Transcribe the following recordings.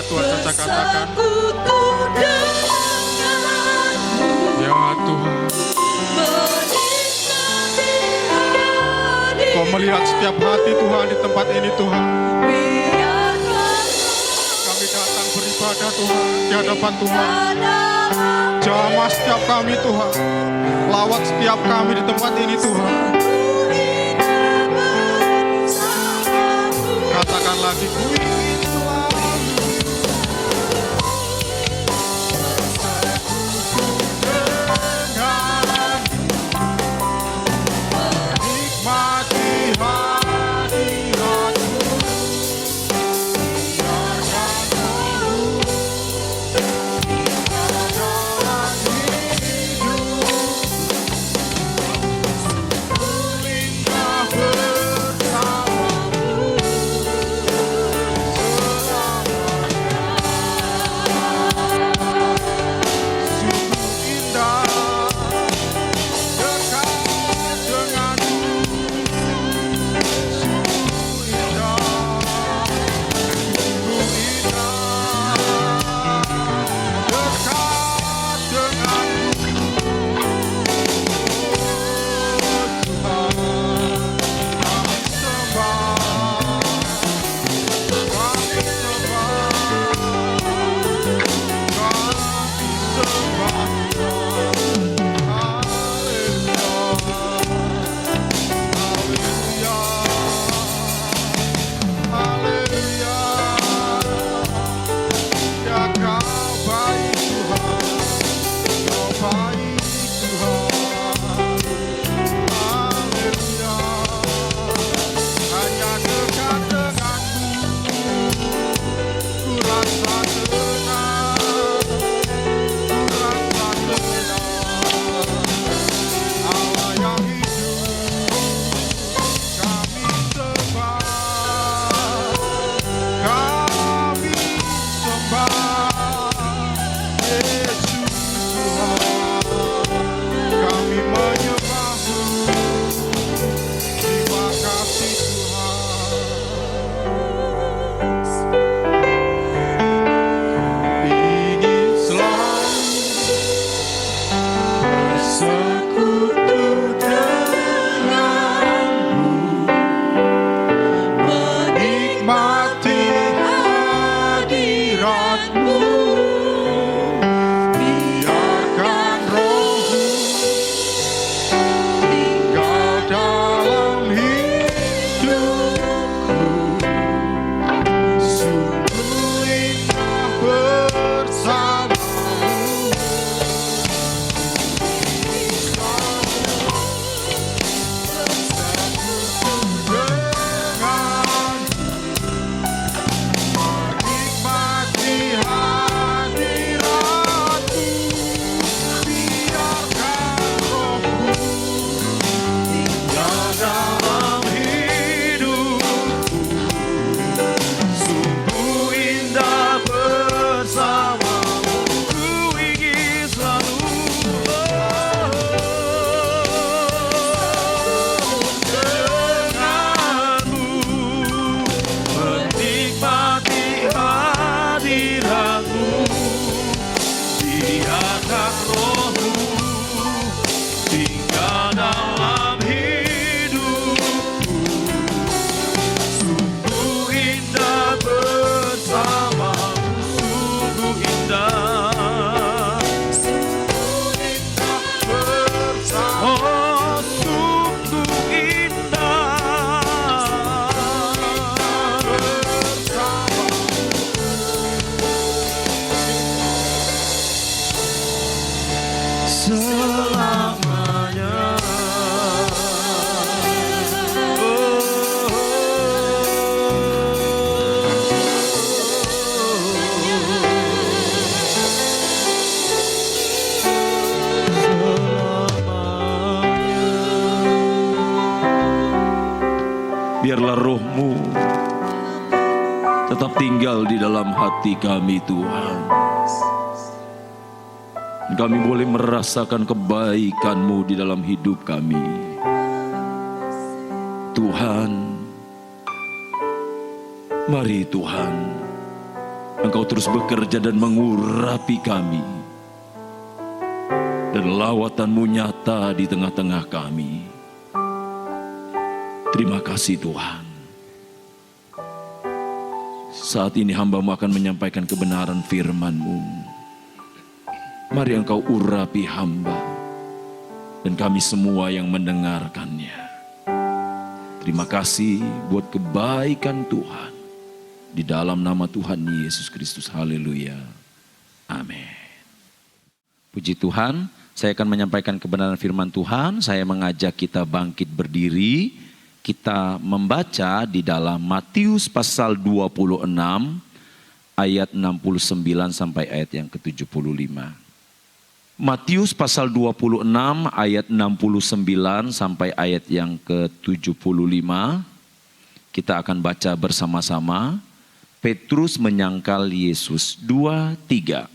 Tuhan saja katakan. Ya Tuhan, Kau melihat setiap hati Tuhan di tempat ini Tuhan. Kami datang beribadah Tuhan di hadapan Tuhan. Jamah setiap kami Tuhan. Lawat setiap kami di tempat ini Tuhan. Katakan lagi, ku ingin selalu menikmati hadirat-Mu. Biarlah roh-Mu tetap tinggal di dalam hati kami Tuhan. Kami boleh merasakan kebaikan-Mu di dalam hidup kami. Tuhan, mari Tuhan, Engkau terus bekerja dan mengurapi kami. Dan lawatan-Mu nyata di tengah-tengah kami. Terima kasih Tuhan. Saat ini hamba-Mu akan menyampaikan kebenaran firman-Mu. Mari Engkau urapi hamba dan kami semua yang mendengarkannya. Terima kasih buat kebaikan Tuhan. Di dalam nama Tuhan Yesus Kristus. Haleluya. Amin. Puji Tuhan, saya akan menyampaikan kebenaran firman Tuhan. Saya mengajak kita bangkit berdiri. Kita membaca di dalam Matius pasal 26 ayat 69 sampai ayat yang ke-75. Matius pasal 26 ayat 69 sampai ayat yang ke-75. Kita akan baca bersama-sama. Petrus menyangkal Yesus. 2, 3.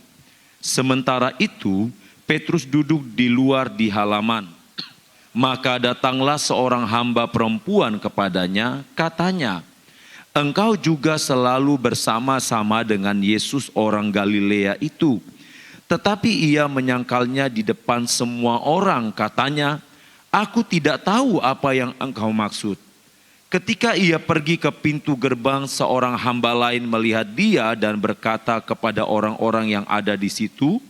Sementara itu Petrus duduk di luar di halaman. Maka datanglah seorang hamba perempuan kepadanya, katanya, "Engkau juga selalu bersama-sama dengan Yesus orang Galilea itu." Tetapi ia menyangkalnya di depan semua orang, katanya, "Aku tidak tahu apa yang engkau maksud." Ketika ia pergi ke pintu gerbang, seorang hamba lain melihat dia dan berkata kepada orang-orang yang ada di situ,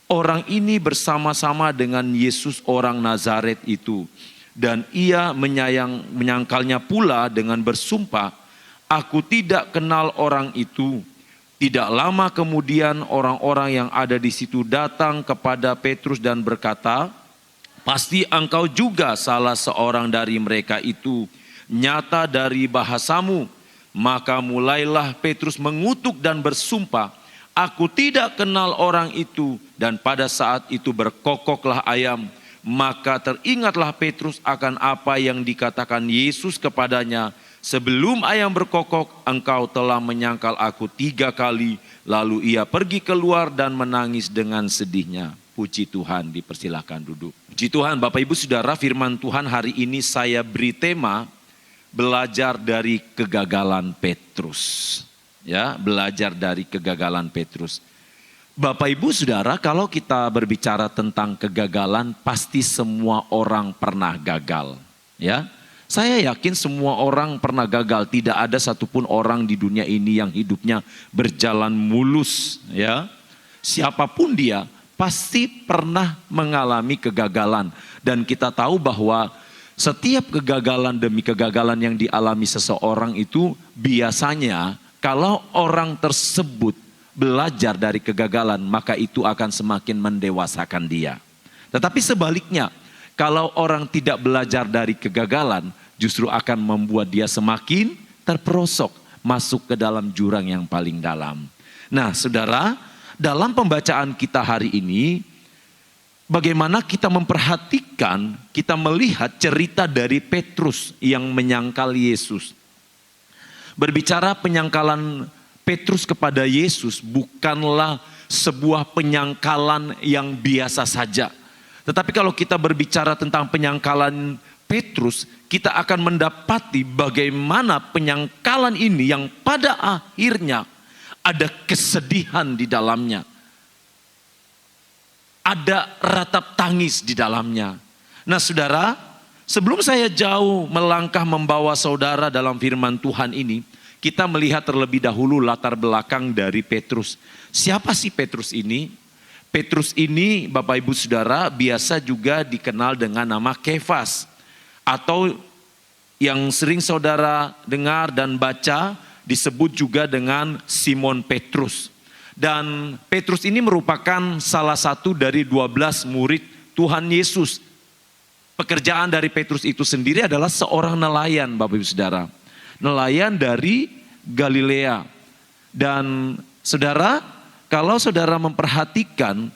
"Orang ini bersama-sama dengan Yesus orang Nazaret itu." Dan ia menyangkalnya pula dengan bersumpah, "Aku tidak kenal orang itu." Tidak lama kemudian orang-orang yang ada di situ datang kepada Petrus dan berkata, "Pasti engkau juga salah seorang dari mereka itu. Nyata dari bahasamu." Maka mulailah Petrus mengutuk dan bersumpah, "Aku tidak kenal orang itu." Dan pada saat itu berkokoklah ayam. Maka teringatlah Petrus akan apa yang dikatakan Yesus kepadanya, "Sebelum ayam berkokok, engkau telah menyangkal aku 3 kali." Lalu ia pergi keluar dan menangis dengan sedihnya. Puji Tuhan, dipersilakan duduk. Puji Tuhan, Bapak Ibu Saudara, firman Tuhan hari ini saya beri tema belajar dari kegagalan Petrus. Ya, belajar dari kegagalan Petrus. Bapak Ibu Saudara, kalau kita berbicara tentang kegagalan, pasti semua orang pernah gagal. Ya, saya yakin semua orang pernah gagal. Tidak ada satupun orang di dunia ini yang hidupnya berjalan mulus. Ya, siapapun dia pasti pernah mengalami kegagalan. Dan kita tahu bahwa setiap kegagalan demi kegagalan yang dialami seseorang itu biasanya kalau orang tersebut belajar dari kegagalan, maka itu akan semakin mendewasakan dia. Tetapi sebaliknya, kalau orang tidak belajar dari kegagalan, justru akan membuat dia semakin terperosok masuk ke dalam jurang yang paling dalam. Nah, saudara, dalam pembacaan kita hari ini, bagaimana kita memperhatikan, kita melihat cerita dari Petrus yang menyangkal Yesus. Berbicara penyangkalan Petrus kepada Yesus bukanlah sebuah penyangkalan yang biasa saja. Tetapi kalau kita berbicara tentang penyangkalan Petrus, kita akan mendapati bagaimana penyangkalan ini yang pada akhirnya ada kesedihan di dalamnya. Ada ratap tangis di dalamnya. Nah saudara, sebelum saya jauh melangkah membawa saudara dalam firman Tuhan ini, kita melihat terlebih dahulu latar belakang dari Petrus. Siapa sih Petrus ini? Petrus ini Bapak Ibu Saudara biasa juga dikenal dengan nama Kefas. Atau yang sering saudara dengar dan baca disebut juga dengan Simon Petrus. Dan Petrus ini merupakan salah satu dari 12 murid Tuhan Yesus. Pekerjaan dari Petrus itu sendiri adalah seorang nelayan Bapak Ibu Saudara. Nelayan dari Galilea. Dan saudara, kalau saudara memperhatikan,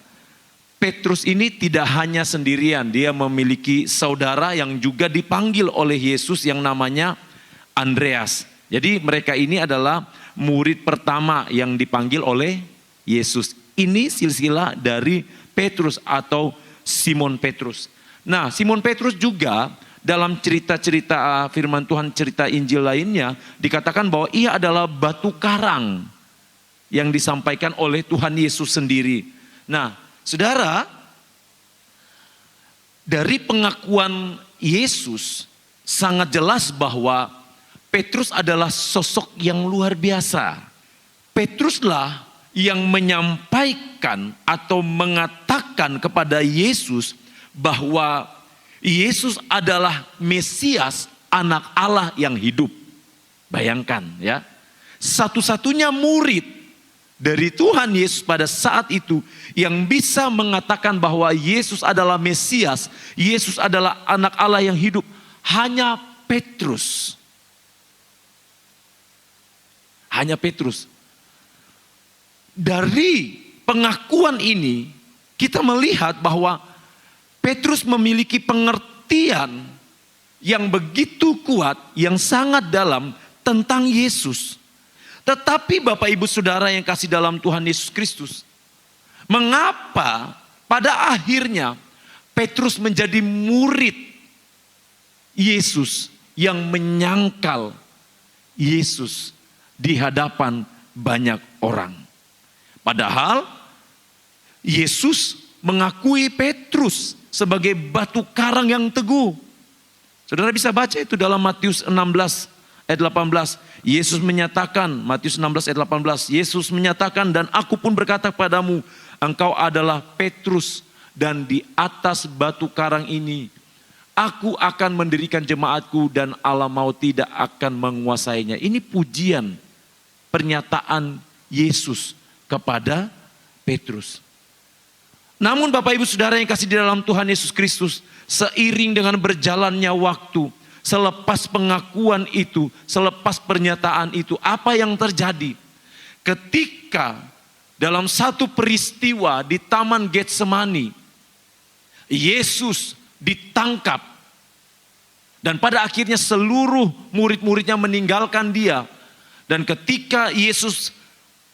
Petrus ini tidak hanya sendirian. Dia memiliki saudara yang juga dipanggil oleh Yesus yang namanya Andreas. Jadi mereka ini adalah murid pertama yang dipanggil oleh Yesus. Ini silsilah dari Petrus atau Simon Petrus. Nah, Simon Petrus juga dalam cerita-cerita firman Tuhan, cerita Injil lainnya, dikatakan bahwa ia adalah batu karang. yang disampaikan oleh Tuhan Yesus sendiri. Nah, saudara, dari pengakuan Yesus sangat jelas bahwa Petrus adalah sosok yang luar biasa. Petruslah yang menyampaikan atau mengatakan kepada Yesus bahwa Yesus adalah Mesias, anak Allah yang hidup. Bayangkan ya, satu-satunya murid dari Tuhan Yesus pada saat itu yang bisa mengatakan bahwa Yesus adalah Mesias, Yesus adalah anak Allah yang hidup, hanya Petrus. Hanya Petrus. Dari pengakuan ini kita melihat bahwa Petrus memiliki pengertian yang begitu kuat, yang sangat dalam tentang Yesus. Tetapi Bapak Ibu Saudara yang kasih dalam Tuhan Yesus Kristus, mengapa pada akhirnya Petrus menjadi murid Yesus yang menyangkal Yesus di hadapan banyak orang? Padahal Yesus mengakui Petrus sebagai batu karang yang teguh. Saudara bisa baca itu dalam Matius 16 ayat 18. Yesus menyatakan, Matius 16 ayat 18, Yesus menyatakan, dan aku pun berkata kepadamu, engkau adalah Petrus, dan di atas batu karang ini aku akan mendirikan jemaatku, dan alam maut tidak akan menguasainya. Ini pujian pernyataan Yesus kepada Petrus. Namun Bapak Ibu Saudara yang kasih di dalam Tuhan Yesus Kristus, seiring dengan berjalannya waktu, selepas pengakuan itu, selepas pernyataan itu, apa yang terjadi? Ketika dalam satu peristiwa di Taman Getsemani, Yesus ditangkap dan pada akhirnya seluruh murid-muridnya meninggalkan dia. Dan ketika Yesus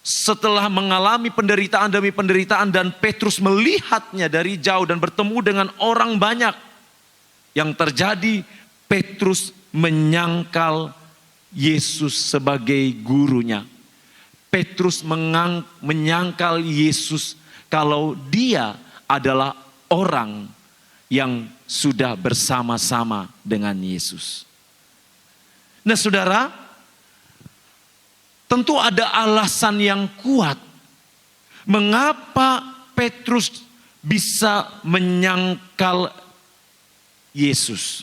setelah mengalami penderitaan demi penderitaan dan Petrus melihatnya dari jauh dan bertemu dengan orang banyak, yang terjadi Petrus menyangkal Yesus sebagai gurunya. Petrus menyangkal Yesus kalau dia adalah orang yang sudah bersama-sama dengan Yesus. Nah saudara, tentu ada alasan yang kuat mengapa Petrus bisa menyangkal Yesus.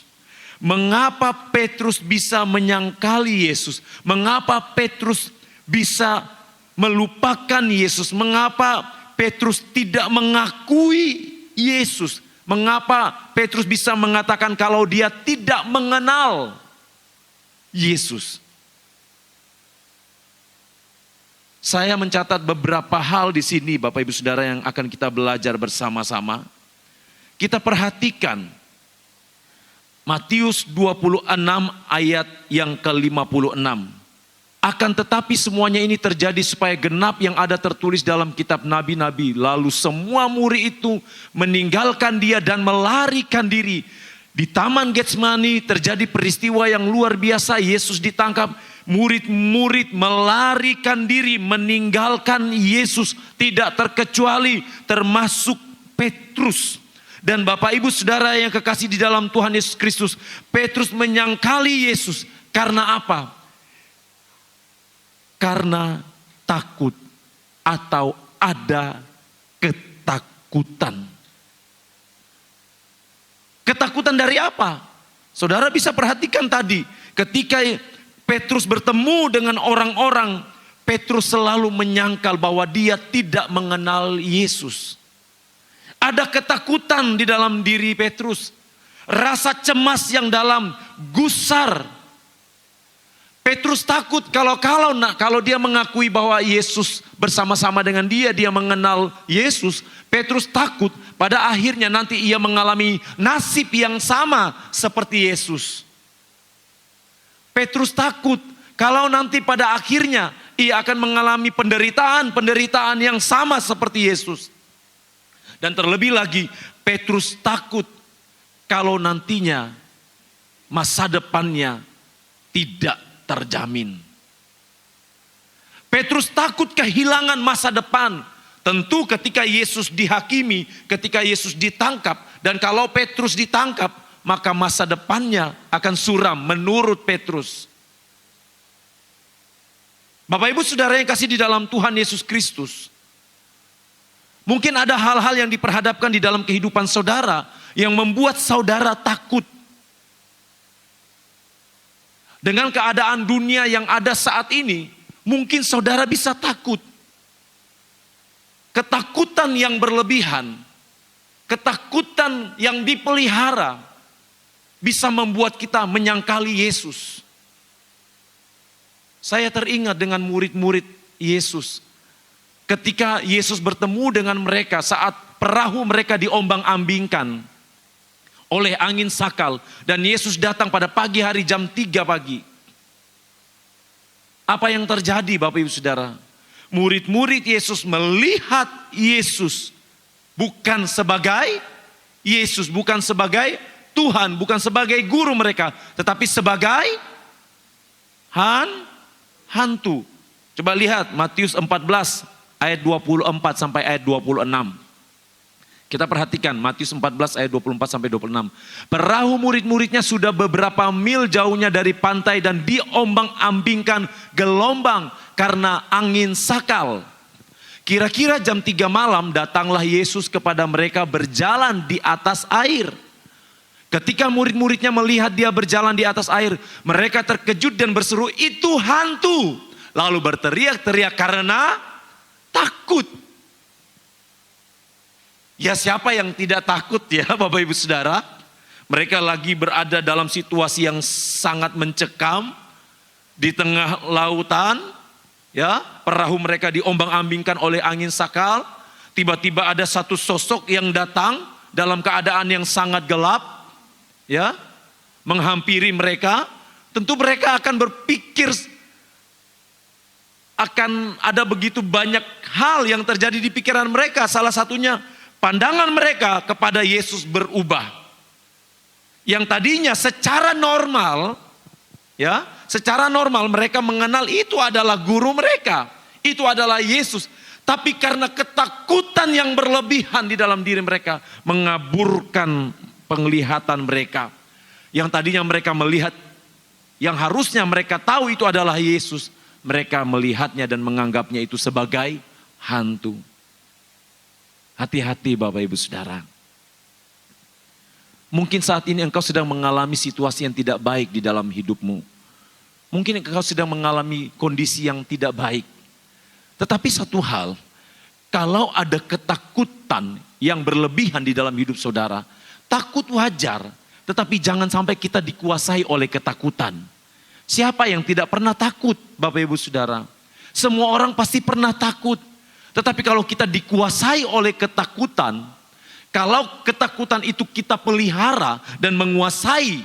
Mengapa Petrus bisa menyangkali Yesus? Mengapa Petrus bisa melupakan Yesus? Mengapa Petrus tidak mengakui Yesus? Mengapa Petrus bisa mengatakan kalau dia tidak mengenal Yesus? Saya mencatat beberapa hal di sini Bapak Ibu Saudara yang akan kita belajar bersama-sama. Kita perhatikan Matius 26 ayat yang ke-56. Akan tetapi semuanya ini terjadi supaya genap yang ada tertulis dalam kitab nabi-nabi. Lalu semua murid itu meninggalkan dia dan melarikan diri. Di Taman Getsemani terjadi peristiwa yang luar biasa. Yesus ditangkap, murid-murid melarikan diri, meninggalkan Yesus. Tidak terkecuali termasuk Petrus. Dan Bapak Ibu Saudara yang kekasih di dalam Tuhan Yesus Kristus, Petrus menyangkali Yesus karena apa? Karena takut atau ada ketakutan. Ketakutan dari apa? Saudara bisa perhatikan tadi, ketika Petrus bertemu dengan orang-orang, Petrus selalu menyangkal bahwa dia tidak mengenal Yesus. Ada ketakutan di dalam diri Petrus. Rasa cemas yang dalam, gusar. Petrus takut kalau dia mengakui bahwa Yesus bersama-sama dengan dia mengenal Yesus. Petrus takut pada akhirnya nanti ia mengalami nasib yang sama seperti Yesus. Petrus takut kalau nanti pada akhirnya ia akan mengalami penderitaan yang sama seperti Yesus. Dan terlebih lagi Petrus takut kalau nantinya masa depannya tidak terjamin. Petrus takut kehilangan masa depan. Tentu ketika Yesus dihakimi, ketika Yesus ditangkap, dan kalau Petrus ditangkap, maka masa depannya akan suram menurut Petrus. Bapak Ibu Saudara yang kasih di dalam Tuhan Yesus Kristus, mungkin ada hal-hal yang diperhadapkan di dalam kehidupan saudara yang membuat saudara takut. Dengan keadaan dunia yang ada saat ini, mungkin saudara bisa takut. Ketakutan yang berlebihan, ketakutan yang dipelihara, bisa membuat kita menyangkali Yesus. Saya teringat dengan murid-murid Yesus. Ketika Yesus bertemu dengan mereka saat perahu mereka diombang-ambingkan oleh angin sakal. Dan Yesus datang pada pagi hari jam 3 pagi. Apa yang terjadi Bapak Ibu Saudara? Murid-murid Yesus melihat Yesus bukan sebagai Yesus, bukan sebagai Tuhan, bukan sebagai guru mereka, tetapi sebagai hantu. Coba lihat Matius 14 ayat 24 sampai ayat 26. Kita perhatikan Matius 14 ayat 24 sampai 26. Perahu murid-muridnya sudah beberapa mil jauhnya dari pantai dan diombang-ambingkan gelombang karena angin sakal. Kira-kira jam 3 malam datanglah Yesus kepada mereka berjalan di atas air. Ketika murid-muridnya melihat dia berjalan di atas air, mereka terkejut dan berseru, "Itu hantu!" Lalu berteriak-teriak karena takut. Ya siapa yang tidak takut ya Bapak Ibu Saudara? Mereka lagi berada dalam situasi yang sangat mencekam di tengah lautan, ya, perahu mereka diombang-ambingkan oleh angin sakal. Tiba-tiba ada satu sosok yang datang dalam keadaan yang sangat gelap, ya, menghampiri mereka. Tentu mereka akan berpikir akan ada begitu banyak hal yang terjadi di pikiran mereka. Salah satunya pandangan mereka kepada Yesus berubah. Yang tadinya secara normal, ya, secara normal mereka mengenal itu adalah guru mereka, itu adalah Yesus. Tapi karena ketakutan yang berlebihan di dalam diri mereka, mengaburkan penglihatan mereka. Yang tadinya mereka melihat, yang harusnya mereka tahu itu adalah Yesus, mereka melihatnya dan menganggapnya itu sebagai hantu. Hati-hati Bapak Ibu Saudara. Mungkin saat ini engkau sedang mengalami situasi yang tidak baik di dalam hidupmu. Mungkin engkau sedang mengalami kondisi yang tidak baik. Tetapi satu hal, kalau ada ketakutan yang berlebihan di dalam hidup saudara, takut wajar, tetapi jangan sampai kita dikuasai oleh ketakutan. Siapa yang tidak pernah takut Bapak Ibu Saudara? Semua orang pasti pernah takut. Tetapi kalau kita dikuasai oleh ketakutan, kalau ketakutan itu kita pelihara dan menguasai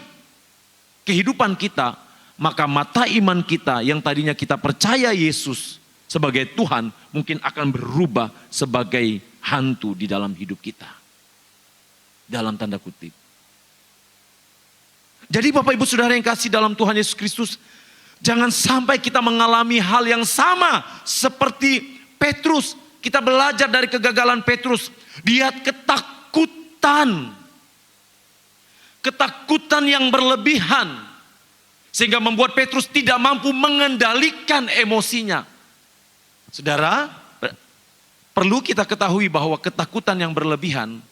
kehidupan kita, maka mata iman kita yang tadinya kita percaya Yesus sebagai Tuhan, mungkin akan berubah sebagai hantu di dalam hidup kita. Dalam tanda kutip. Jadi Bapak Ibu Saudara yang kasih dalam Tuhan Yesus Kristus, jangan sampai kita mengalami hal yang sama seperti Petrus. Kita belajar dari kegagalan Petrus. Dia ketakutan. Ketakutan yang berlebihan. Sehingga membuat Petrus tidak mampu mengendalikan emosinya. Saudara, perlu kita ketahui bahwa ketakutan yang berlebihan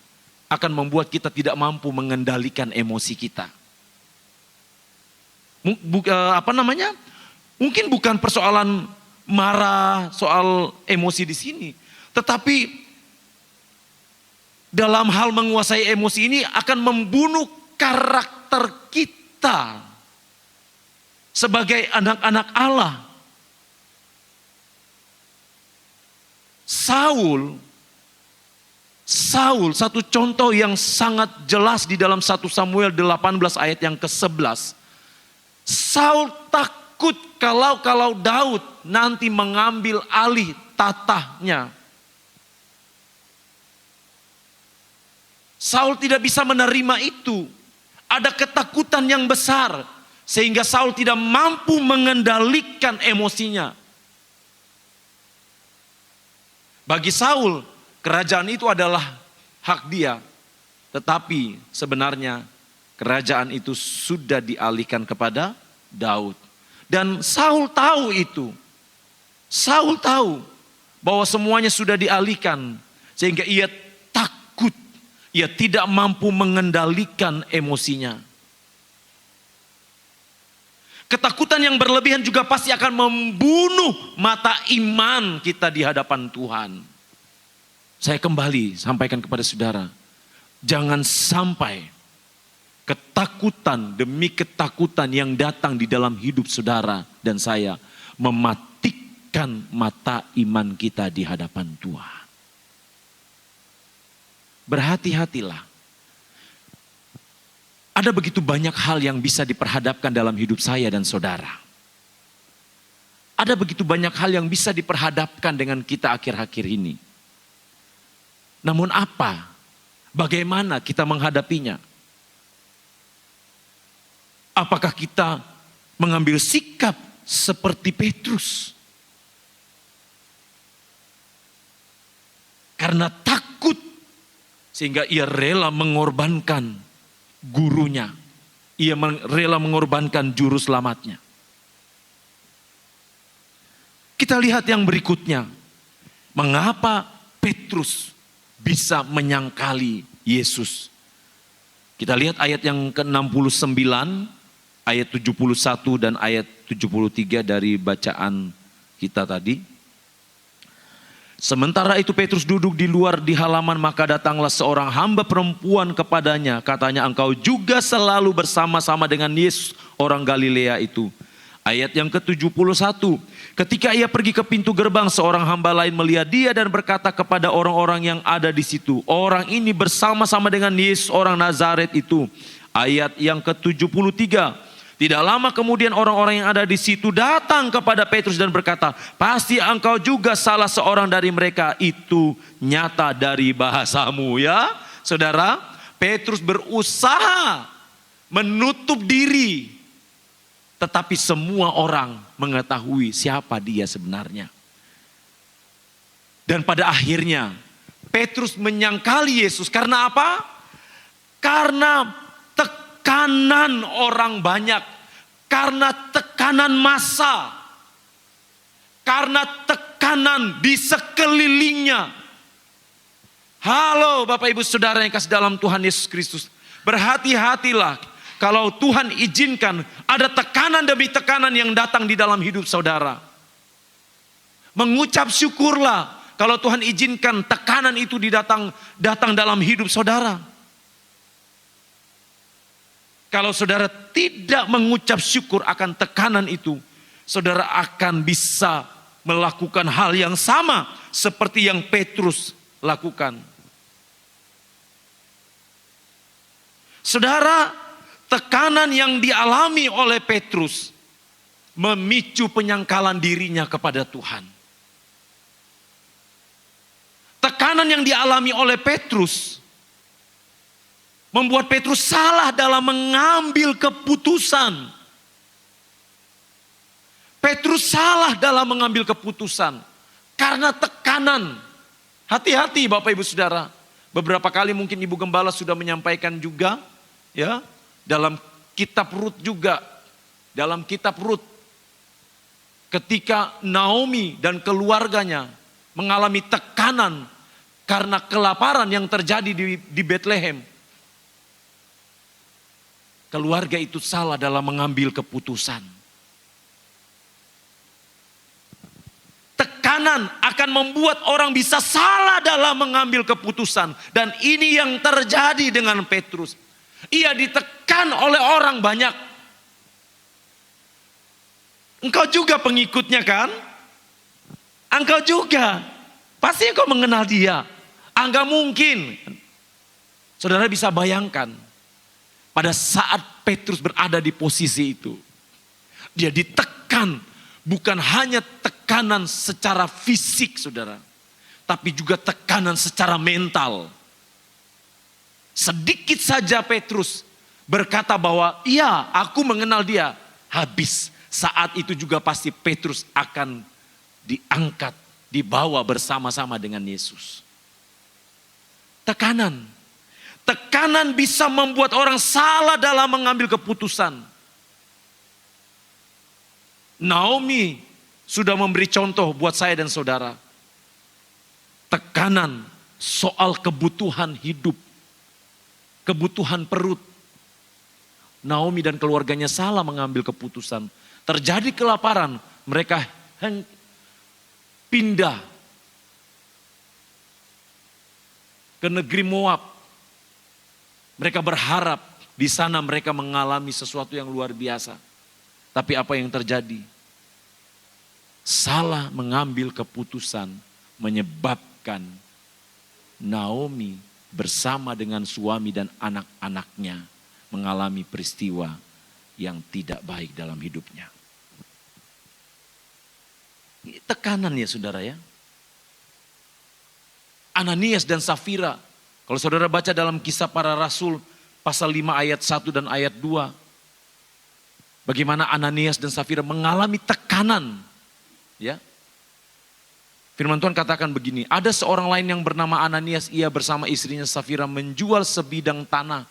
akan membuat kita tidak mampu mengendalikan emosi kita. Mungkin bukan persoalan marah, soal emosi di sini. Tetapi dalam hal menguasai emosi ini akan membunuh karakter kita sebagai anak-anak Allah. Saul, satu contoh yang sangat jelas di dalam 1 Samuel 18 ayat yang ke-11. Saul takut kalau Daud nanti mengambil alih tatahnya. Saul tidak bisa menerima itu. Ada ketakutan yang besar sehingga Saul tidak mampu mengendalikan emosinya. Bagi Saul, kerajaan itu adalah hak dia. Tetapi sebenarnya kerajaan itu sudah dialihkan kepada Daud. Dan Saul tahu itu. Saul tahu bahwa semuanya sudah dialihkan. Sehingga ia takut. Ia tidak mampu mengendalikan emosinya. Ketakutan yang berlebihan juga pasti akan membunuh mata iman kita di hadapan Tuhan. Saya kembali sampaikan kepada saudara. Jangan sampai ketakutan demi ketakutan yang datang di dalam hidup saudara dan saya mematikan mata iman kita di hadapan Tuhan. Berhati-hatilah. Ada begitu banyak hal yang bisa diperhadapkan dalam hidup saya dan saudara. Ada begitu banyak hal yang bisa diperhadapkan dengan kita akhir-akhir ini. Namun apa? Bagaimana kita menghadapinya? Apakah kita mengambil sikap seperti Petrus? Karena takut sehingga ia rela mengorbankan gurunya. Ia rela mengorbankan juru selamatnya. Kita lihat yang berikutnya. Mengapa Petrus bisa menyangkali Yesus? Kita lihat ayat yang ke-69, ayat 71 dan ayat 73 dari bacaan kita tadi. Sementara itu Petrus duduk di luar di halaman, maka datanglah seorang hamba perempuan kepadanya. Katanya, engkau juga selalu bersama-sama dengan Yesus orang Galilea itu. Ayat yang ke-71. Ketika ia pergi ke pintu gerbang, seorang hamba lain melihat dia dan berkata kepada orang-orang yang ada di situ, orang ini bersama-sama dengan Yesus orang Nazaret itu. Ayat yang ke-73. Tidak lama kemudian orang-orang yang ada di situ datang kepada Petrus dan berkata, pasti engkau juga salah seorang dari mereka, itu nyata dari bahasamu. Ya saudara, Petrus berusaha menutup diri. Tetapi semua orang mengetahui siapa dia sebenarnya. Dan pada akhirnya Petrus menyangkali Yesus. Karena apa? Karena tekanan orang banyak, karena tekanan massa, karena tekanan di sekelilingnya. Halo Bapak Ibu Saudara yang kasih dalam Tuhan Yesus Kristus. Berhati-hatilah kalau Tuhan izinkan ada tekanan demi tekanan yang datang di dalam hidup saudara. Mengucap syukurlah kalau Tuhan izinkan tekanan itu datang dalam hidup saudara. Kalau saudara tidak mengucap syukur akan tekanan itu, saudara akan bisa melakukan hal yang sama seperti yang Petrus lakukan. Saudara, tekanan yang dialami oleh Petrus memicu penyangkalan dirinya kepada Tuhan. Tekanan yang dialami oleh Petrus membuat Petrus salah dalam mengambil keputusan. Petrus salah dalam mengambil keputusan karena tekanan. Hati-hati Bapak Ibu Saudara. Beberapa kali mungkin Ibu Gembala sudah menyampaikan juga, ya, dalam kitab Rut juga. Dalam kitab Rut, ketika Naomi dan keluarganya mengalami tekanan karena kelaparan yang terjadi di Bethlehem. Keluarga itu salah dalam mengambil keputusan. Tekanan akan membuat orang bisa salah dalam mengambil keputusan. Dan ini yang terjadi dengan Petrus. Ia ditekan oleh orang banyak. Engkau juga pengikutnya kan? Engkau juga. Pasti engkau mengenal dia. Enggak mungkin. Saudara bisa bayangkan. Pada saat Petrus berada di posisi itu, dia ditekan bukan hanya tekanan secara fisik saudara, tapi juga tekanan secara mental. Sedikit saja Petrus berkata bahwa iya aku mengenal dia, habis. Saat itu juga pasti Petrus akan diangkat dibawa bersama-sama dengan Yesus. Tekanan. Tekanan bisa membuat orang salah dalam mengambil keputusan. Naomi sudah memberi contoh buat saya dan saudara. Tekanan soal kebutuhan hidup, kebutuhan perut. Naomi dan keluarganya salah mengambil keputusan. Terjadi kelaparan, mereka pindah ke negeri Moab. Mereka berharap di sana mereka mengalami sesuatu yang luar biasa. Tapi apa yang terjadi? Salah mengambil keputusan menyebabkan Naomi bersama dengan suami dan anak-anaknya mengalami peristiwa yang tidak baik dalam hidupnya. Ini tekanan ya saudara ya. Ananias dan Safira. Kalau saudara baca dalam Kisah Para Rasul pasal 5 ayat 1 dan ayat 2. Bagaimana Ananias dan Safira mengalami tekanan. Ya. Firman Tuhan katakan begini. Ada seorang lain yang bernama Ananias. Ia bersama istrinya Safira menjual sebidang tanah.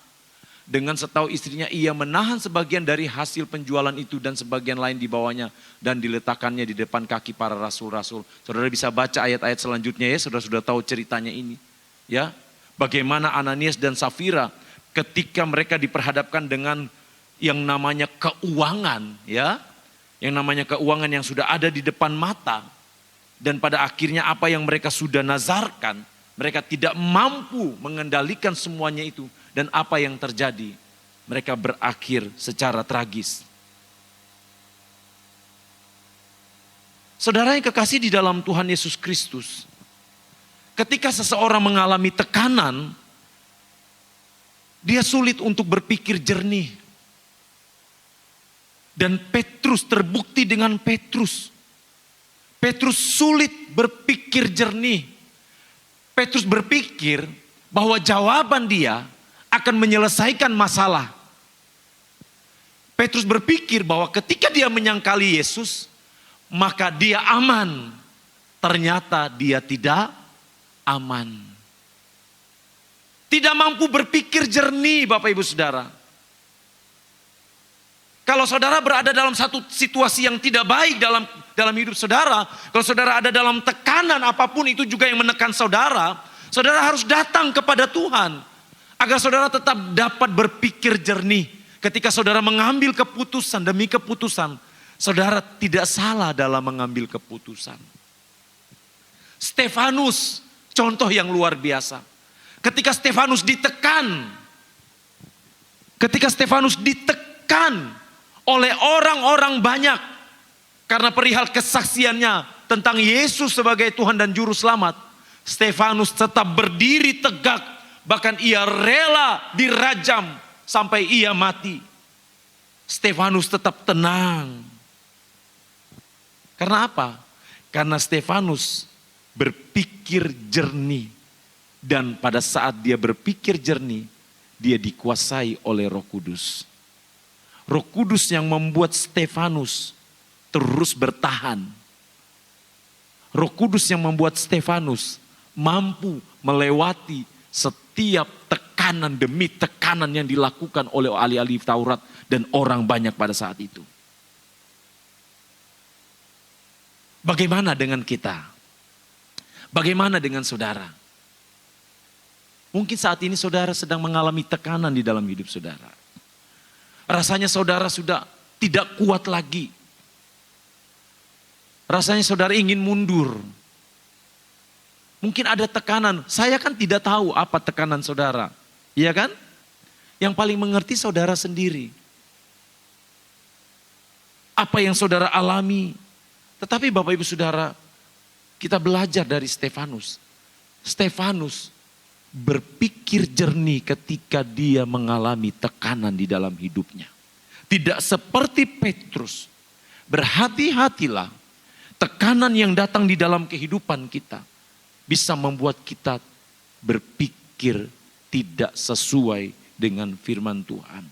Dengan setahu istrinya ia menahan sebagian dari hasil penjualan itu dan sebagian lain dibawanya dan diletakkannya di depan kaki para rasul-rasul. Saudara bisa baca ayat-ayat selanjutnya ya, saudara sudah tahu ceritanya ini. Ya, bagaimana Ananias dan Safira ketika mereka diperhadapkan dengan yang namanya keuangan, ya, yang namanya keuangan yang sudah ada di depan mata dan pada akhirnya apa yang mereka sudah nazarkan, mereka tidak mampu mengendalikan semuanya itu. Dan apa yang terjadi? Mereka berakhir secara tragis. Saudara yang kekasih di dalam Tuhan Yesus Kristus. Ketika seseorang mengalami tekanan, dia sulit untuk berpikir jernih. Dan Petrus terbukti dengan Petrus. Petrus sulit berpikir jernih. Petrus berpikir bahwa jawaban dia akan menyelesaikan masalah. Petrus berpikir bahwa ketika dia menyangkali Yesus, maka dia aman. Ternyata dia tidak aman. Tidak mampu berpikir jernih Bapak Ibu Saudara. Kalau saudara berada dalam satu situasi yang tidak baik dalam hidup saudara, kalau saudara ada dalam tekanan apapun itu juga yang menekan saudara, saudara harus datang kepada Tuhan. Agar saudara tetap dapat berpikir jernih. Ketika saudara mengambil keputusan demi keputusan, saudara tidak salah dalam mengambil keputusan. Stefanus, contoh yang luar biasa. Ketika Stefanus ditekan oleh orang-orang banyak karena perihal kesaksiannya tentang Yesus sebagai Tuhan dan Juru Selamat, Stefanus tetap berdiri tegak. Bahkan ia rela dirajam sampai ia mati. Stefanus tetap tenang. Karena apa? Karena Stefanus berpikir jernih. Dan pada saat dia berpikir jernih, dia dikuasai oleh Roh Kudus. Roh Kudus yang membuat Stefanus terus bertahan. Roh Kudus yang membuat Stefanus mampu melewati setiap tekanan demi tekanan yang dilakukan oleh ahli-ahli Taurat dan orang banyak pada saat itu. Bagaimana dengan kita? Bagaimana dengan saudara? Mungkin saat ini saudara sedang mengalami tekanan di dalam hidup saudara. Rasanya saudara sudah tidak kuat lagi. Rasanya saudara ingin mundur. Mungkin ada tekanan, saya kan tidak tahu apa tekanan saudara. Iya kan? Yang paling mengerti saudara sendiri. Apa yang saudara alami. Tetapi Bapak Ibu Saudara, kita belajar dari Stefanus. Stefanus berpikir jernih ketika dia mengalami tekanan di dalam hidupnya. Tidak seperti Petrus. Berhati-hatilah, tekanan yang datang di dalam kehidupan kita bisa membuat kita berpikir tidak sesuai dengan firman Tuhan.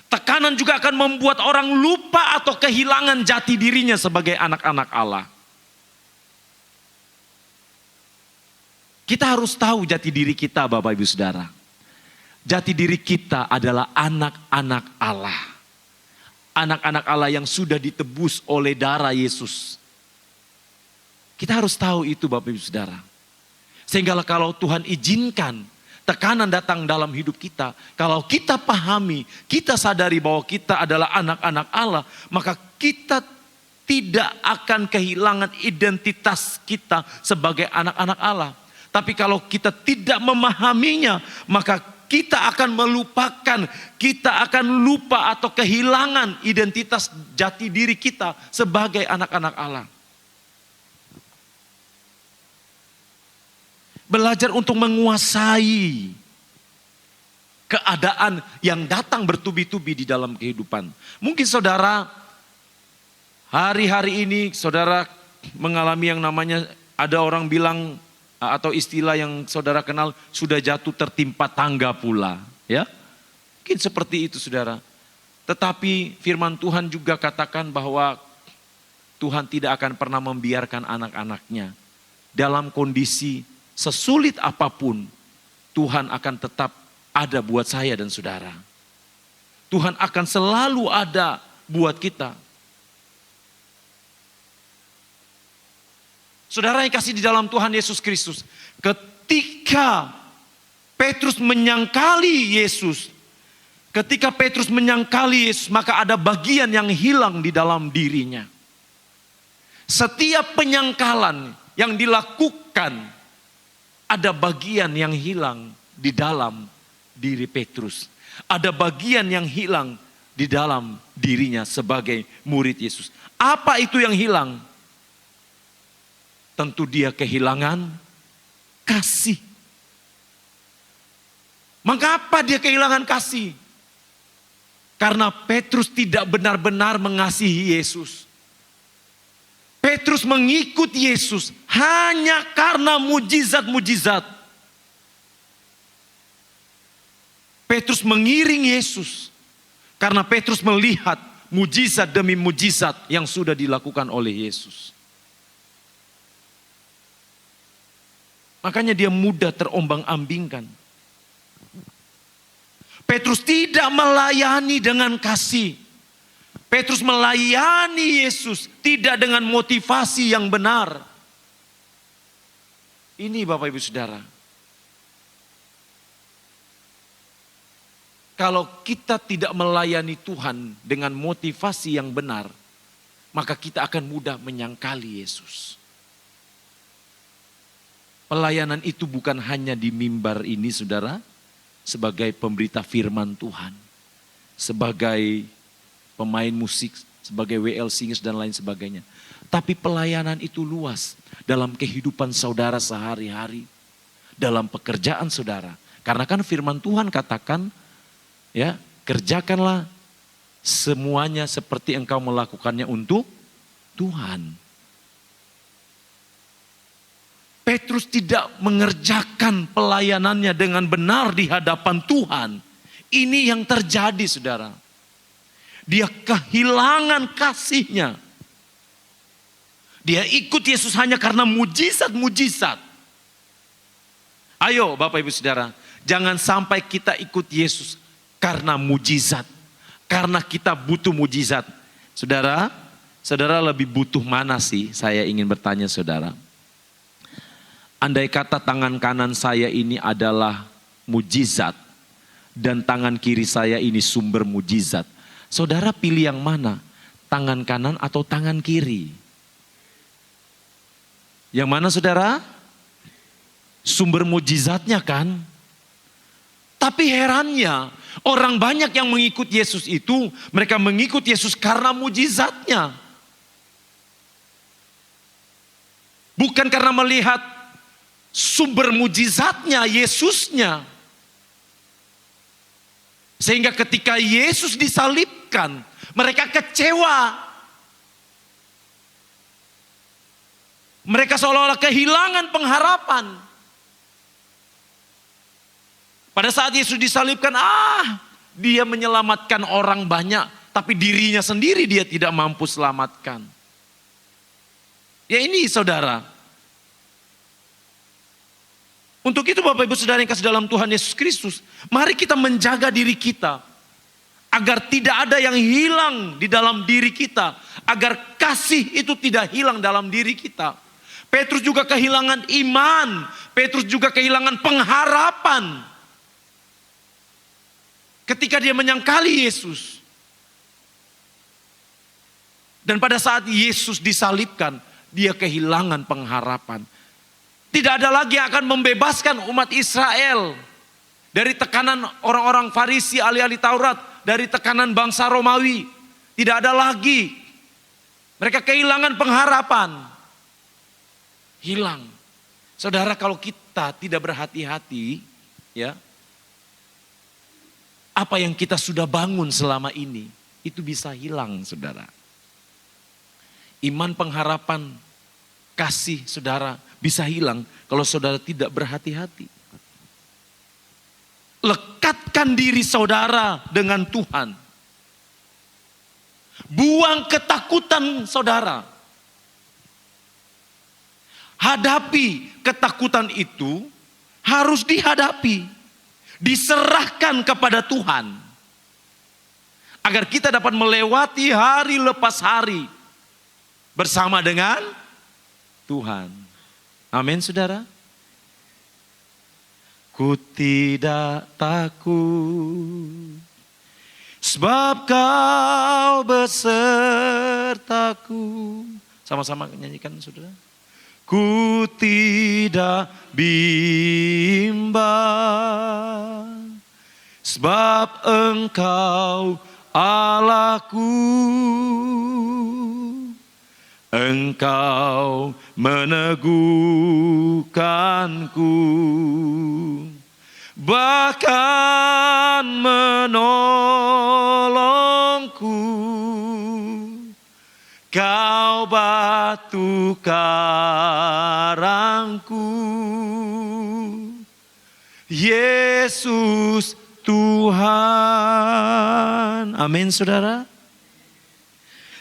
Tekanan juga akan membuat orang lupa atau kehilangan jati dirinya sebagai anak-anak Allah. Kita harus tahu jati diri kita, Bapak Ibu Saudara. Jati diri kita adalah anak-anak Allah. Anak-anak Allah yang sudah ditebus oleh darah Yesus. Kita harus tahu itu, Bapak Ibu Saudara. Sehingga kalau Tuhan izinkan tekanan datang dalam hidup kita, kalau kita pahami, kita sadari bahwa kita adalah anak-anak Allah, maka kita tidak akan kehilangan identitas kita sebagai anak-anak Allah. Tapi kalau kita tidak memahaminya, maka kita akan melupakan, kita akan lupa atau kehilangan identitas jati diri kita sebagai anak-anak Allah. Belajar untuk menguasai keadaan yang datang bertubi-tubi di dalam kehidupan. Mungkin saudara hari-hari ini saudara mengalami yang namanya, ada orang bilang atau istilah yang saudara kenal, sudah jatuh tertimpa tangga pula. Ya, mungkin seperti itu saudara. Tetapi firman Tuhan juga katakan bahwa Tuhan tidak akan pernah membiarkan anak-anaknya dalam kondisi sesulit apapun. Tuhan akan tetap ada buat saya dan saudara. Tuhan akan selalu ada buat kita. Saudara yang kasih di dalam Tuhan Yesus Kristus, ketika Petrus menyangkali Yesus, maka ada bagian yang hilang di dalam dirinya. Setiap penyangkalan yang dilakukan, ada bagian yang hilang di dalam diri Petrus. Ada bagian yang hilang di dalam dirinya sebagai murid Yesus. Apa itu yang hilang? Tentu dia kehilangan kasih. Mengapa dia kehilangan kasih? Karena Petrus tidak benar-benar mengasihi Yesus. Petrus mengikut Yesus hanya karena mujizat-mujizat. Petrus mengiring Yesus karena Petrus melihat mujizat demi mujizat yang sudah dilakukan oleh Yesus. Makanya dia mudah terombang-ambingkan. Petrus tidak melayani dengan kasih. Petrus melayani Yesus tidak dengan motivasi yang benar. Ini Bapak Ibu Saudara. Kalau kita tidak melayani Tuhan dengan motivasi yang benar, maka kita akan mudah menyangkali Yesus. Pelayanan itu bukan hanya di mimbar ini saudara, sebagai pemberita firman Tuhan, sebagai pemain musik, sebagai WL singers dan lain sebagainya. Tapi pelayanan itu luas dalam kehidupan saudara sehari-hari, dalam pekerjaan saudara. Karena kan firman Tuhan katakan, ya, kerjakanlah semuanya seperti engkau melakukannya untuk Tuhan. Petrus tidak mengerjakan pelayanannya dengan benar di hadapan Tuhan. Ini yang terjadi saudara. Dia kehilangan kasihnya. Dia ikut Yesus hanya karena mujizat-mujizat. Ayo Bapak Ibu Saudara, jangan sampai kita ikut Yesus karena mujizat. Karena kita butuh mujizat. Saudara, saudara lebih butuh mana sih? Saya ingin bertanya saudara. Andai kata tangan kanan saya ini adalah mujizat dan tangan kiri saya ini sumber mujizat. Saudara pilih yang mana? Tangan kanan atau tangan kiri? Yang mana saudara? Sumber mujizatnya kan? Tapi herannya orang banyak yang mengikut Yesus itu, mereka mengikut Yesus karena mujizatnya. Bukan karena melihat sumber mujizatnya, Yesusnya. Sehingga ketika Yesus disalibkan, mereka kecewa. Mereka seolah-olah kehilangan pengharapan. Pada saat Yesus disalibkan, Dia menyelamatkan orang banyak, tapi dirinya sendiri dia tidak mampu selamatkan. Ya ini saudara. Untuk itu Bapak Ibu Saudara yang kasih dalam Tuhan Yesus Kristus, mari kita menjaga diri kita. Agar tidak ada yang hilang di dalam diri kita. Agar kasih itu tidak hilang dalam diri kita. Petrus juga kehilangan iman. Petrus juga kehilangan pengharapan. Ketika dia menyangkali Yesus. Dan pada saat Yesus disalibkan, dia kehilangan pengharapan. Tidak ada lagi yang akan membebaskan umat Israel dari tekanan orang-orang Farisi, ahli-ahli Taurat, dari tekanan bangsa Romawi. Tidak ada lagi. Mereka kehilangan pengharapan. Hilang. Saudara, kalau kita tidak berhati-hati, ya, apa yang kita sudah bangun selama ini, itu bisa hilang, saudara. Iman, pengharapan, kasih, saudara, bisa hilang kalau saudara tidak berhati-hati. Lekatkan diri saudara dengan Tuhan. Buang ketakutan saudara. Hadapi ketakutan itu harus dihadapi. Diserahkan kepada Tuhan. Agar kita dapat melewati hari lepas hari. Bersama dengan Tuhan. Amin saudara. Ku tidak takut, sebab kau besertaku. Sama-sama nyanyikan saudara. Ku tidak bimbang, sebab engkau Allahku. Engkau meneguhkanku, bahkan menolongku. Kau batu karangku, Yesus Tuhan. Amin saudara.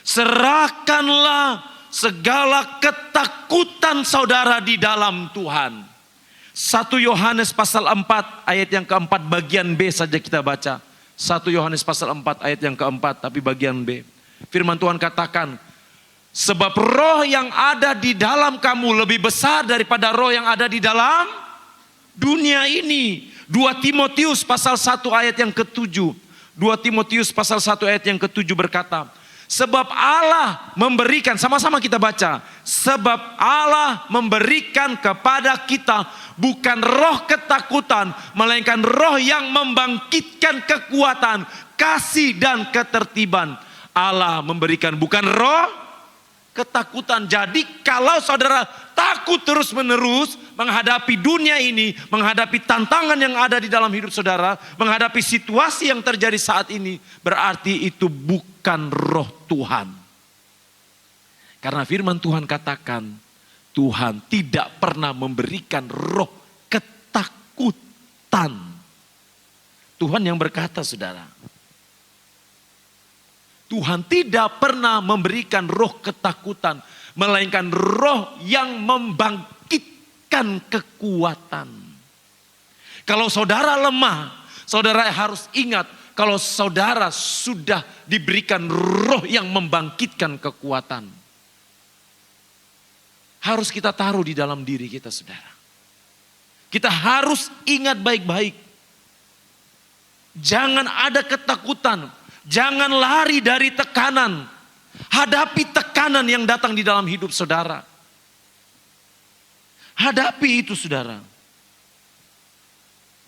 Serahkanlah segala ketakutan saudara di dalam Tuhan. 1 Yohanes pasal 4 ayat yang keempat bagian B saja kita baca. 1 Yohanes pasal 4 ayat yang keempat tapi bagian B. Firman Tuhan katakan, sebab roh yang ada di dalam kamu lebih besar daripada roh yang ada di dalam dunia ini. 2 Timotius pasal 1 ayat yang ke-7. 2 Timotius pasal 1 ayat yang ke-7 berkata, sebab Allah memberikan, sama-sama kita baca. Sebab Allah memberikan kepada kita bukan roh ketakutan, melainkan roh yang membangkitkan kekuatan, kasih dan ketertiban. Allah memberikan bukan roh ketakutan. Jadi kalau saudara takut terus-menerus menghadapi dunia ini, menghadapi tantangan yang ada di dalam hidup saudara, menghadapi situasi yang terjadi saat ini, berarti itu bukan roh Tuhan. Karena firman Tuhan katakan, Tuhan tidak pernah memberikan roh ketakutan. Tuhan yang berkata saudara. Tuhan tidak pernah memberikan roh ketakutan, melainkan roh yang membangkitkan kekuatan. Kalau saudara lemah, saudara harus ingat kalau saudara sudah diberikan roh yang membangkitkan kekuatan. Harus kita taruh di dalam diri kita saudara. Kita harus ingat baik-baik. Jangan ada ketakutan. Jangan lari dari tekanan. Hadapi tekanan yang datang di dalam hidup saudara. Hadapi itu saudara.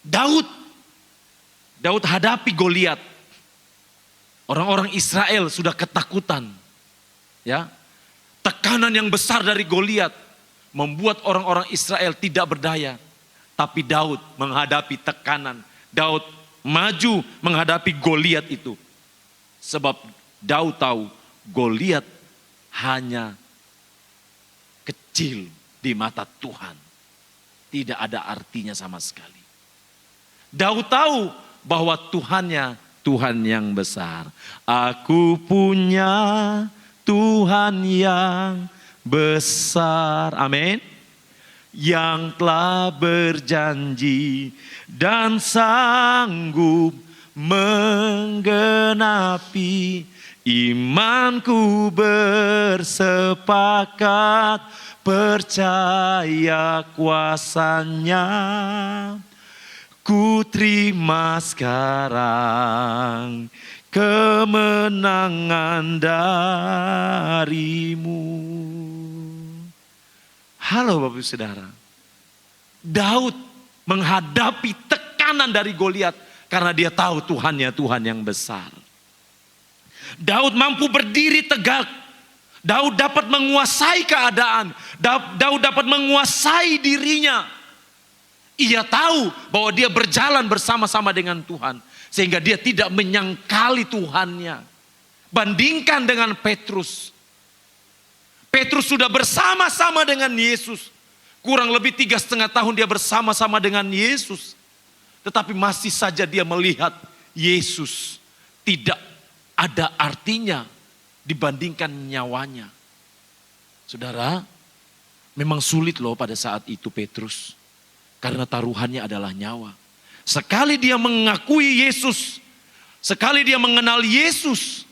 Daud hadapi Goliat. Orang-orang Israel sudah ketakutan. Ya. Tekanan yang besar dari Goliat membuat orang-orang Israel tidak berdaya. Tapi Daud menghadapi tekanan. Daud maju menghadapi Goliat itu. Sebab Daud tahu Goliat hanya kecil di mata Tuhan. Tidak ada artinya sama sekali. Daud tahu bahwa Tuhan yang besar. Aku punya Tuhan yang besar. Amin. Yang telah berjanji dan sanggup menggenapi. Imanku bersepakat percaya kuasanya. Ku terima sekarang kemenangan darimu. Halo Bapak Ibu Saudara. Daud menghadapi tekanan dari Goliat karena dia tahu Tuhannya Tuhan yang besar. Daud mampu berdiri tegak. Daud dapat menguasai keadaan. Daud dapat menguasai dirinya. Ia tahu bahwa dia berjalan bersama-sama dengan Tuhan. Sehingga dia tidak menyangkali Tuhannya. Bandingkan dengan Petrus. Petrus sudah bersama-sama dengan Yesus. Kurang lebih 3,5 tahun dia bersama-sama dengan Yesus. Tetapi masih saja dia melihat Yesus tidak ada artinya dibandingkan nyawanya. Saudara, memang sulit loh pada saat itu Petrus. Karena taruhannya adalah nyawa. Sekali dia mengakui Yesus. Sekali dia mengenal Yesus.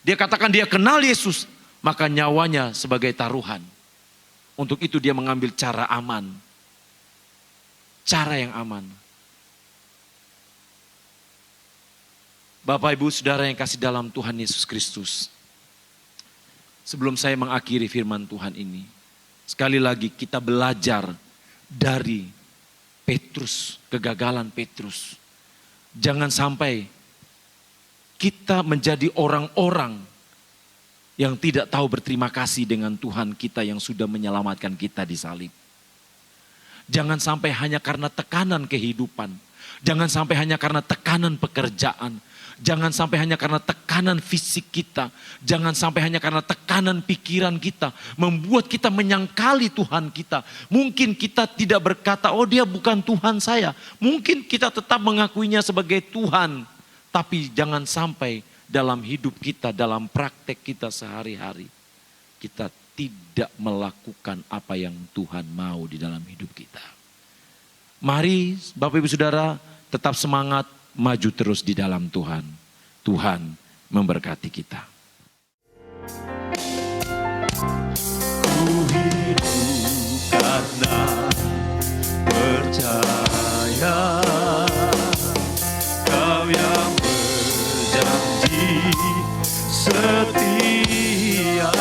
Dia katakan dia kenal Yesus. Maka nyawanya sebagai taruhan. Untuk itu dia mengambil cara aman. Cara yang aman. Bapak Ibu Saudara yang kasih dalam Tuhan Yesus Kristus. Sebelum saya mengakhiri firman Tuhan ini. Sekali lagi kita belajar dari Petrus, kegagalan Petrus. Jangan sampai kita menjadi orang-orang yang tidak tahu berterima kasih dengan Tuhan kita yang sudah menyelamatkan kita di salib. Jangan sampai hanya karena tekanan kehidupan. Jangan sampai hanya karena tekanan pekerjaan. Jangan sampai hanya karena tekanan fisik kita. Jangan sampai hanya karena tekanan pikiran kita. Membuat kita menyangkali Tuhan kita. Mungkin kita tidak berkata, oh dia bukan Tuhan saya. Mungkin kita tetap mengakuinya sebagai Tuhan. Tapi jangan sampai dalam hidup kita, dalam praktek kita sehari-hari. Kita tidak melakukan apa yang Tuhan mau di dalam hidup kita. Mari Bapak Ibu Saudara tetap semangat. Maju terus di dalam Tuhan. Tuhan memberkati kita. Ku hidup karena percaya Kau yang berjanji setia.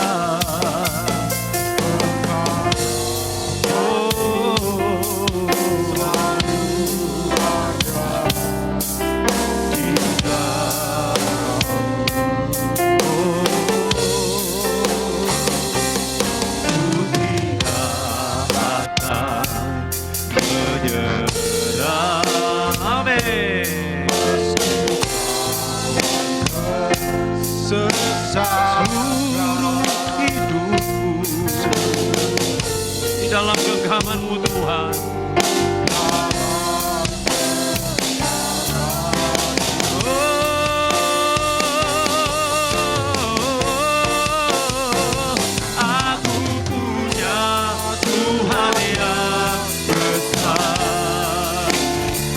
Seluruh hidupku di dalam genggaman-Mu Tuhan. Aku punya Tuhan yang besar,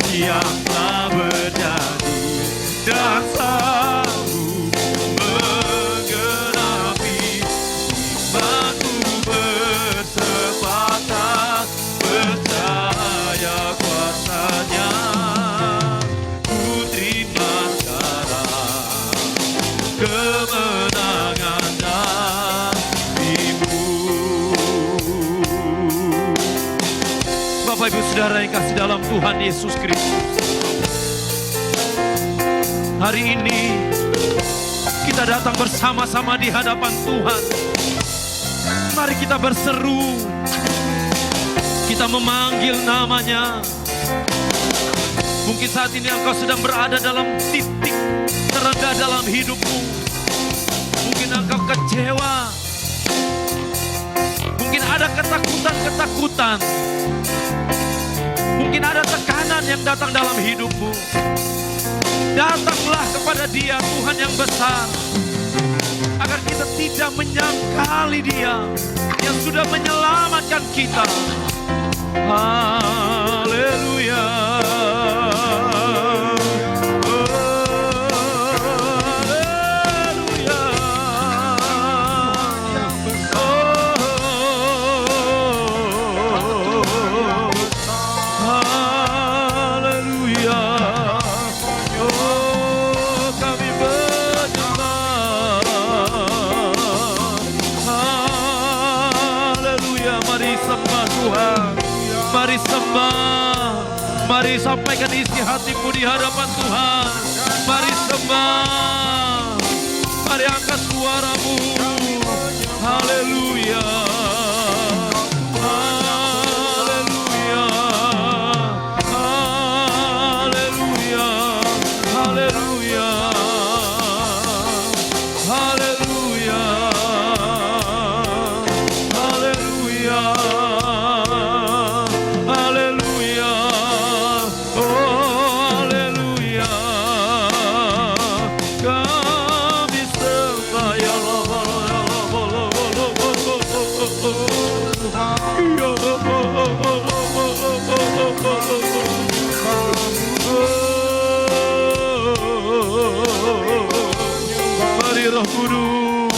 yang telah berjanji dan Bapak Ibu Saudara yang kasih dalam Tuhan Yesus Kristus. Hari ini kita datang bersama-sama di hadapan Tuhan. Mari kita berseru. Kita memanggil namanya. Mungkin saat ini engkau sedang berada dalam titik terendah dalam hidupmu. Mungkin engkau kecewa. Mungkin ada ketakutan-ketakutan. Mungkin ada tekanan yang datang dalam hidupmu. Datanglah kepada Dia, Tuhan yang besar, agar kita tidak menyangkali Dia yang sudah menyelamatkan kita. Haleluya. Mari sembah, mari sampaikan isi hatimu di hadapan Tuhan. Mari sembah, mari angkat suaramu. Haleluya, haleluya, haleluya, haleluya, haleluya, haleluya. Mari Roh Kudus,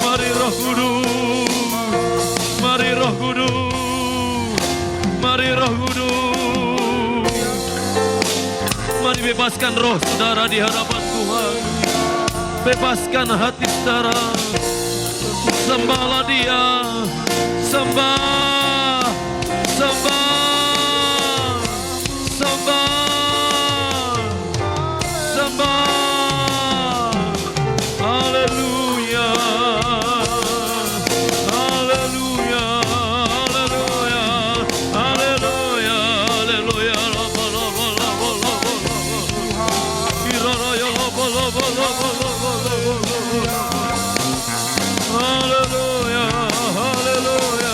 mari Roh Kudus, mari Roh Kudus, mari Roh Kudus. Mari bebaskan roh saudara di hadapan Tuhan. Bebaskan hati saudara. Sembahlah Dia, sembah, sembah, sembah, sembah. Haleluya, haleluya, haleluya, haleluya, haleluya. Haleluya, haleluya,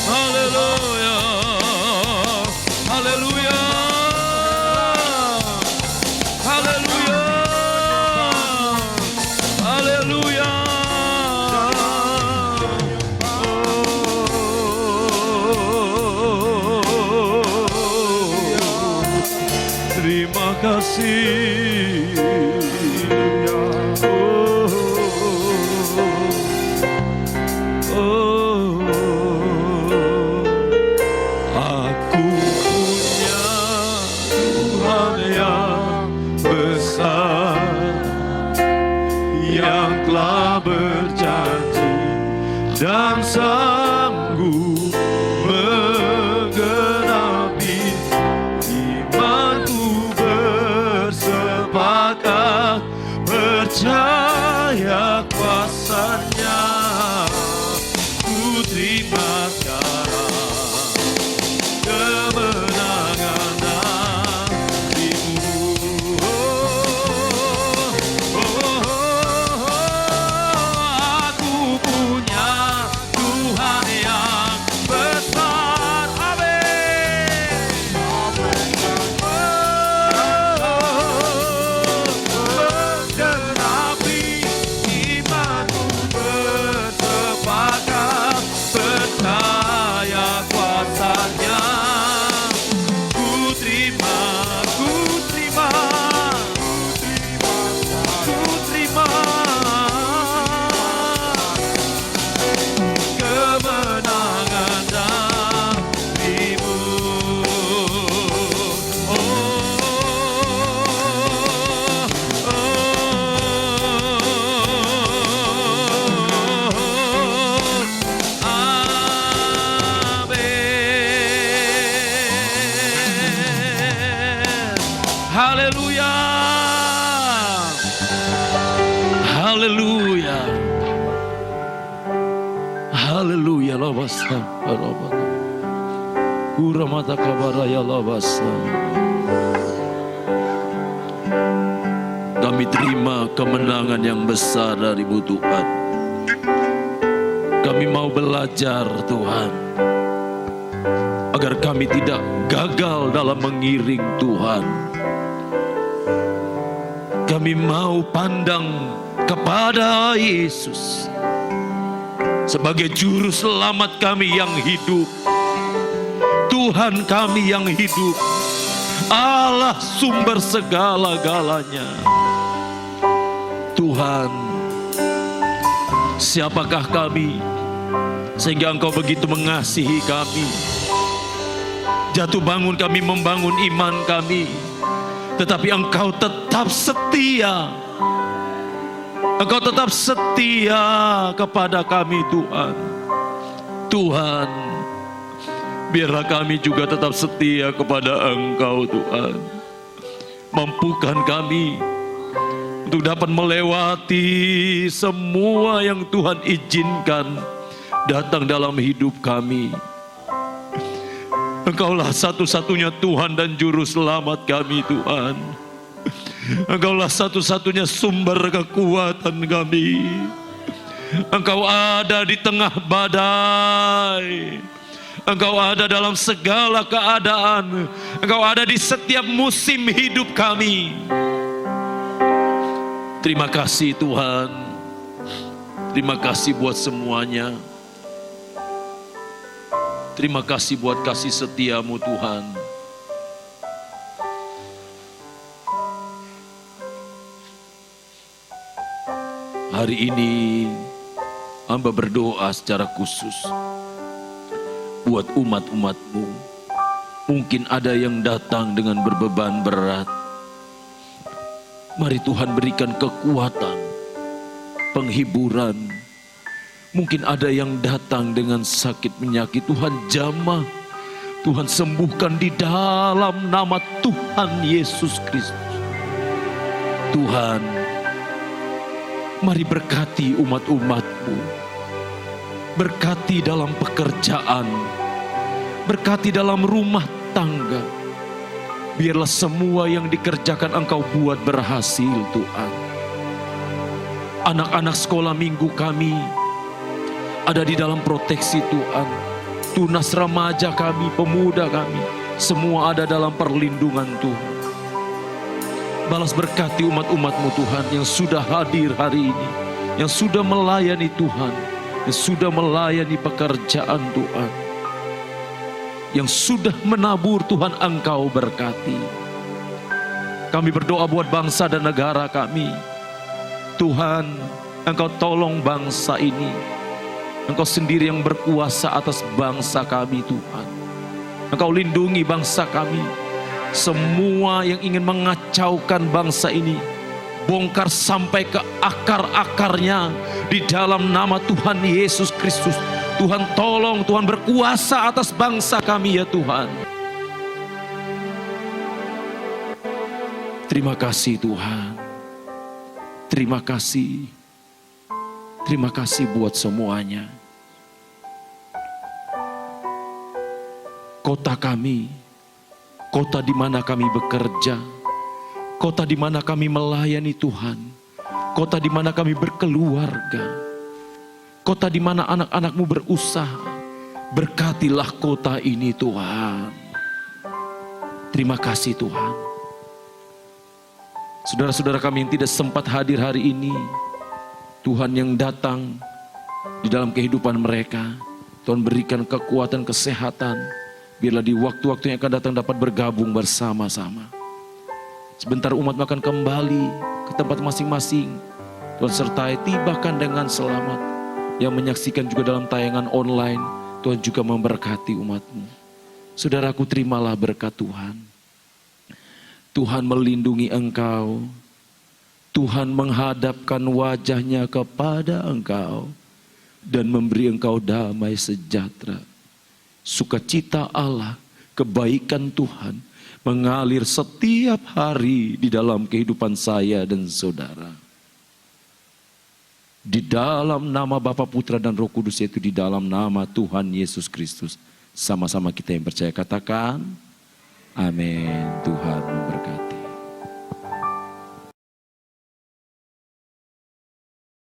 haleluya, haleluya, haleluya, haleluya. Terima kasih. Aku punya Tuhan yang besar, yang telah berjanji dan sanggup menggenapi. Imanku bersepakat percaya kuasanya. Ku terima sekarang kemenangan darimu. Aku punya Tuhan yang besar. Amin. Menggenapi imanku bersepakat percaya kuasanya. Ku terima, ku terima, ku terima kemenangan darimu. Haleluya, haleluya, haleluya. Labasa, labasa, kuramata kabaraya labasa. Kami terima kemenangan yang besar dari-Mu Tuhan. Kami mau belajar Tuhan, agar kami tidak gagal dalam mengiring Tuhan. kami mau pandang kepada Yesus sebagai juru selamat kami yang hidup, Tuhan kami yang hidup, Allah sumber segala-galanya. Tuhan, siapakah kami sehingga Engkau begitu mengasihi kami? Jatuh bangun kami membangun iman kami, tetapi Engkau tetap setia. Engkau tetap setia kepada kami, Tuhan. Tuhan, biarlah kami juga tetap setia kepada Engkau, Tuhan. Mampukan kami untuk dapat melewati semua yang Tuhan izinkan datang dalam hidup kami. Engkaulah satu-satunya Tuhan dan Juru Selamat kami, Tuhan. Engkaulah satu-satunya sumber kekuatan kami. Engkau ada di tengah badai. Engkau ada dalam segala keadaan. Engkau ada di setiap musim hidup kami. Terima kasih Tuhan. Terima kasih buat semuanya. Terima kasih buat kasih setiamu Tuhan. Hari ini hamba berdoa secara khusus buat umat-umat-Mu. Mungkin ada yang datang dengan berbeban berat. Mari Tuhan berikan kekuatan, penghiburan. Mungkin ada yang datang dengan sakit penyakit, Tuhan jamah, Tuhan sembuhkan di dalam nama Tuhan Yesus Kristus. Tuhan, mari berkati umat-umat-Mu. Berkati dalam pekerjaan, berkati dalam rumah tangga. Biarlah semua yang dikerjakan Engkau buat berhasil, Tuhan. Anak-anak sekolah minggu kami ada di dalam proteksi Tuhan. Tunas remaja kami, pemuda kami, semua ada dalam perlindungan Tuhan. Balas berkati umat-umat-Mu Tuhan yang sudah hadir hari ini, yang sudah melayani Tuhan, yang sudah melayani pekerjaan Tuhan, yang sudah menabur Tuhan Engkau berkati. Kami berdoa buat bangsa dan negara kami. Tuhan, Engkau tolong bangsa ini. Engkau sendiri yang berkuasa atas bangsa kami Tuhan. Engkau lindungi bangsa kami. Semua yang ingin mengacaukan bangsa ini, bongkar sampai ke akar-akarnya di dalam nama Tuhan Yesus Kristus. Tuhan tolong, Tuhan berkuasa atas bangsa kami ya Tuhan. Terima kasih Tuhan. Terima kasih. Terima kasih buat semuanya. Kota kami, kota di mana kami bekerja, kota di mana kami melayani Tuhan, kota di mana kami berkeluarga, kota di mana anak-anak-Mu berusaha. Berkatilah kota ini Tuhan. Terima kasih Tuhan. Saudara-saudara kami yang tidak sempat hadir hari ini, Tuhan yang datang di dalam kehidupan mereka, Tuhan berikan kekuatan, kesehatan. Biarlah di waktu-waktu yang akan datang dapat bergabung bersama-sama. Sebentar umat akan kembali ke tempat masing-masing. Tuhan sertai, tibakan dengan selamat. Yang menyaksikan juga dalam tayangan online, Tuhan juga memberkati umat-Mu. Saudaraku, terimalah berkat Tuhan. Tuhan melindungi engkau. Tuhan menghadapkan wajahnya kepada engkau dan memberi engkau damai sejahtera. Sukacita Allah, kebaikan Tuhan mengalir setiap hari di dalam kehidupan saya dan saudara. Di dalam nama Bapa, Putra dan Roh Kudus, yaitu di dalam nama Tuhan Yesus Kristus. Sama-sama kita yang percaya katakan, amin. Tuhan memberkati.